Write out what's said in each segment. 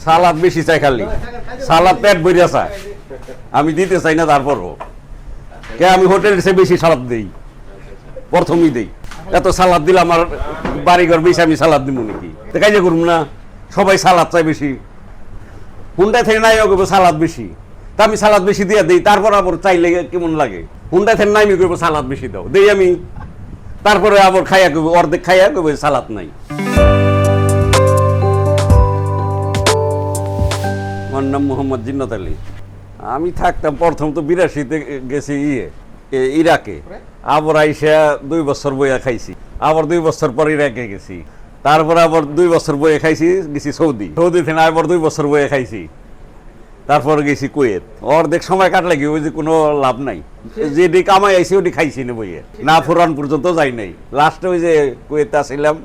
সালাদ বেশি চাই, খালি সালাদ পেট ভরিয়া চায়, আমি দিতে চাই না। তারপরও কে আমি হোটেলের চেয়ে বেশি সালাদ দিই, প্রথমেই দিই। এত সালাদ দিলে আমার বাড়িঘর বেশি, আমি সালাদ দিব নাকি? কাজ করুম না, সবাই সালাদ চাই বেশি। হুন্ডায় থেকে নাই করবো সালাদ বেশি, তা আমি সালাদ বেশি দিয়ে দিই। তারপর আবার চাইলে কেমন লাগে, হুন্ডায় থেকে নাই করবো সালাদ বেশি দাও, দিই আমি। তারপরে আবার খাইয়া করবো, অর্ধেক খাইয়া করবো সালাদ নাই। আমার নাম মোহাম্মদ জিন্নাত আলী। আমি থাকতাম প্রথম তো 82-তে গেছি ইরাকে, আবার আইসা 2 বছর বইয়া খাইছি, আবার 2 বছর পর ইরাকে গেছি, তারপরে আবার 2 বছর বইয়ে খাইছি, গেছি সৌদি থেকে আবার 2 বছর বইয়ে খাইছি, তারপর গেছি কুয়েত। অর্ধেক সময় কাটলে কি ওই যে কোনো লাভ নাই, যেটি কামাই আইছি ওটি খাইছি না বইয়ে, না ফুরান পর্যন্ত যাই নাই। লাস্টে ওই যে কুয়েতে আসছিলাম,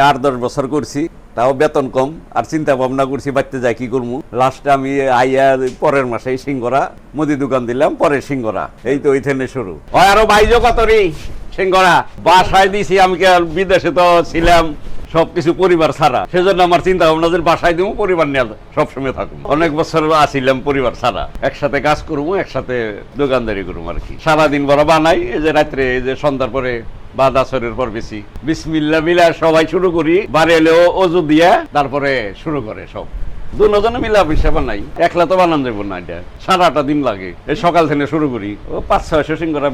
8-10 বছর করছি, তাও বেতন কম, আর চিন্তা ভাবনা করছি বাড়তে যাই কি করবো। লাস্টে আমি আইয়া পরের মাসে সিঙ্গরা মুদি দোকান দিলাম, পরে সিঙ্গরা, এই তো ওইখানে শুরু হয়। আরো বাইজো কতরি সিঙ্গরা বাসায় দিছি। আমি বিদেশে তো ছিলাম সবকিছু পরিবার ছাড়া, সেজন্য আমার চিন্তা ভাবনা যে বাসায় দিব, পরিবার নিয়ে সবসময় থাকবো। অনেক বছর আসিলাম পরিবার ছাড়া, একসাথে কাজ করবো, একসাথে দোকানদারি করবো আর কি। সারাদিন বড় বানাই, এই যে রাত্রে, এই যে সন্ধ্যার পরে বা আসরের পর বেশি বিসমিল্লাহ মিলা সবাই শুরু করি, বাড়ি এলেও অজু দিয়া তারপরে শুরু করে সব। দুজনে মিলা পিসা বানাই, একলা তো বানান যাবো না, এটা 8.5 দিন লাগে। এই সকাল থেকে শুরু করি, ও 500-600 সিঙ্গরা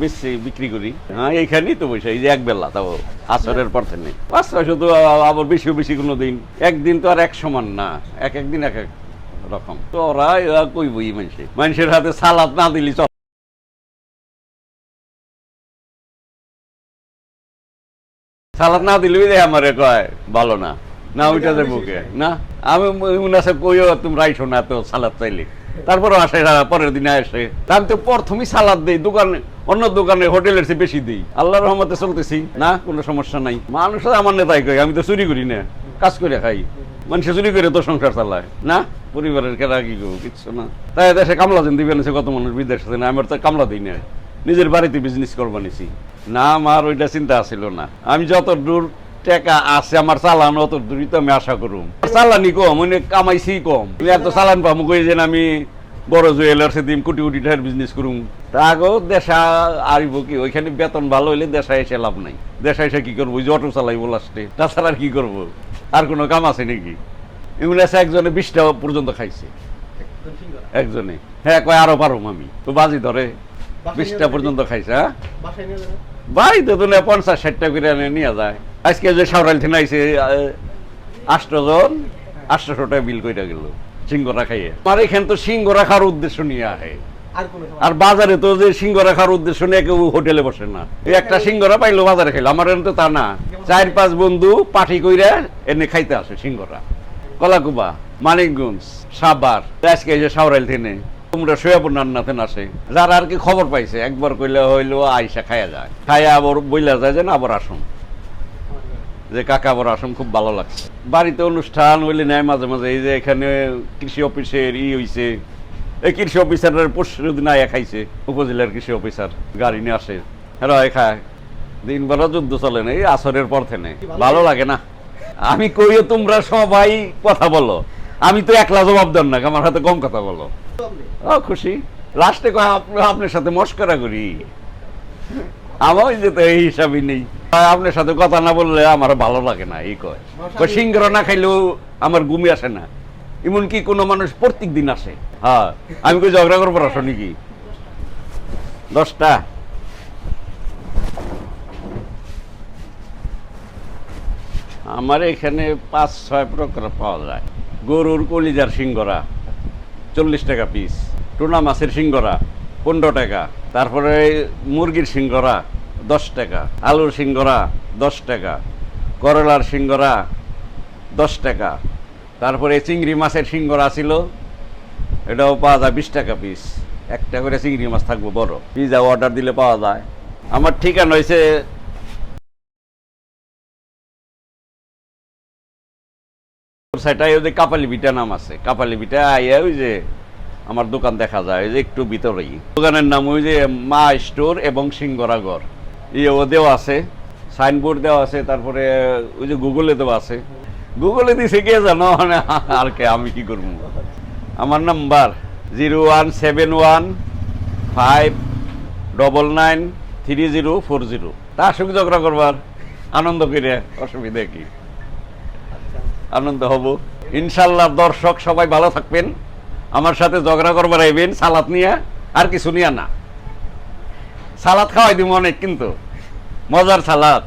বিক্রি করি। হ্যাঁ, এইখানেই তো বসে, এই যে এক বেলা, তাও আসরের পর থেকে 500-600। তো আবার বেশি কোনো দিন, একদিন তো আর এক সমান না, এক দিন এক রকম। তো ওরা কইবই মানুষের হাতে সালাদ না দিলি চল। সালাদ না দিলে আমার কয় ভালো না, না ওইটা দেবো কে না। আমি কইও তুমি রাইছো না তো সালাদ চাইলে, তারপরে আসে পরের দিনে আসে। আমি তো প্রথমেই সালাদ দিই, দোকানে অন্য দোকানে হোটেলের চেয়ে বেশি দিই। আল্লাহর রহমতে চলতেছি, না কোনো সমস্যা নাই। মানুষ আমার নেতাই কই, আমি তো চুরি করি না, কাজ করে খাই। মানুষ চুরি করে তো সংসার চালায় না, পরিবারের কেনা কি করবো, কিচ্ছু না। তাই দেশে কামলা দিন দিবেন, কত মানুষ বিদেশ আছে না, আমার তো কামলা দিই না, নিজের বাড়িতে বিজনেস করবা নিছি না। আমার ওইটা চিন্তা আসিল না। আমি যত দূর টাকা আছে আমার চালান, অত দূরই তো আমি আশা করুম। চালানি কম, মানে কামাইছি কম। এত চালান পাবো কই যে আমি বড় জুয়েলার্সে দিম, কোটি কোটি টাকার বিজনেস করুম। তা আগেও দেশা আরিব কি, ওইখানে বেতন ভালো হইলে দেশায় এসে লাভ নাই। দেশায় এসে কি করবো, ওই যে অটো চালাইবো লাস্টে, তাছাড়া আর কি করবো? আর কোনো কাম আছে নাকি? এগুলো আছে একজনে 20টা পর্যন্ত খাইছে, একজনে। হ্যাঁ কয় আরো পারুম আমি, তো বাজি ধরে 20টা পর্যন্ত খাইছে। হ্যাঁ বাড়িতে তো 50-60টা করে নিয়ে যায়। আজকে যে সাউরাইল থেকে আইছে 8 জন, 800 টাকা বিল কইরা গেল সিঙ্গরা খাইয়ে। আমার এখানে তো সিঙ্গরা খাওয়ার উদ্দেশ্য নিয়ে আহে, আর বাজারে তো যে সিঙ্গরা খাওয়ার উদ্দেশ্য নিয়ে কেউ হোটেলে বসে না। এই একটা সিঙ্গরা পাইলো বাজারে খাইলো। আমার এখানে তো তা না, 4-5 বন্ধু পার্টি কইরা এনে খাইতে আসে সিঙ্গরা। কলাকুবা, মানিকগঞ্জ, সাভার, আজকে যে সাউরাইল থেকে তোমরা সোয়াপুর নান্নাতে আসে, যারা আর কি খবর পাইছে, একবার কইলে হইলো আইসা খাইয়া যায়, খাইয়া আবার বইলা যায় যে না আবার আসুন, যে কাকা আবার আসুন, খুব ভালো লাগছে। বাড়িতে অনুষ্ঠান হইলে নেয় মাঝে মাঝে। এই যে এখানে কৃষি অফিসের হইছে, এই কৃষি অফিসারের পরশুদিন আয়া খাইছে, উপজেলার কৃষি অফিসার গাড়ি নিয়ে আসে, হ্যাঁ খায়। দিন বেলা যুদ্ধ চলে না, এই আসরের পর থেকে ভালো লাগে না। আমি কইও তোমরা সবাই কথা বলো, আমি তো একলা জবাব দেন না, আমার হাতে কম কথা বলো। ও খুশি। লাস্টে কয় আপনার সাথে মস্করা করি, আমার যে তো এই হিসাবই নেই। আপনার সাথে কথা না বললে আমার ভালো লাগে না, এই কয়। সিঙ্গারা না খাইলেও আমার ঘুমি আসে না। এমনকি কোনো মানুষ প্রত্যেক দিন আসে। হ্যাঁ, আমি কই ঝগড়া করবো আসো নাকি? 10টা আমার এখানে 5-6 প্রকার পাওয়া যায়। গরুর কলিজার সিঙ্গরা 40 টাকা পিস, টুনা মাছের সিঙ্গরা 15 টাকা, তারপরে মুরগির সিঙ্গরা 10 টাকা, আলুর সিঙ্গরা 10 টাকা, করলার সিঙ্গরা 10 টাকা, তারপরে চিংড়ি মাছের সিঙ্গরা ছিল, এটাও পাওয়া যায় 20 টাকা পিস। একটা করে চিংড়ি মাছ থাকবো বড়, পিজা অর্ডার দিলে পাওয়া যায়। আমার ঠিকানা হয়েছে সেটাই, ওই যে কাপালি বিটা নাম আছে, কাপালি বিটা আইয়া ওই যে আমার দোকান দেখা যায়, ওই যে একটু ভিতরেই। দোকানের নাম ওই যে মা স্টোর এবং সিঙ্গরাগর, ও দেওয়া আছে, সাইনবোর্ড দেওয়া আছে, তারপরে ওই যে গুগলে দেওয়া আছে। গুগলে দিছে কে জানো মানে আর কে আমি কি করবো আমার নাম্বার 01715993040 তার সঙ্গে ঝগড়া করবার আনন্দ করে অসুবিধা কি আনন্দ হব ইনশাল্লাহ দর্শক সবাই ভালো থাকবেন আমার সাথে ঝগড়া করবার আইবেন সালাদ নিয়ে আর কিছু নিয়ে না সালাদ খাওয়াই দিব অনেক কিন্তু মজার সালাদ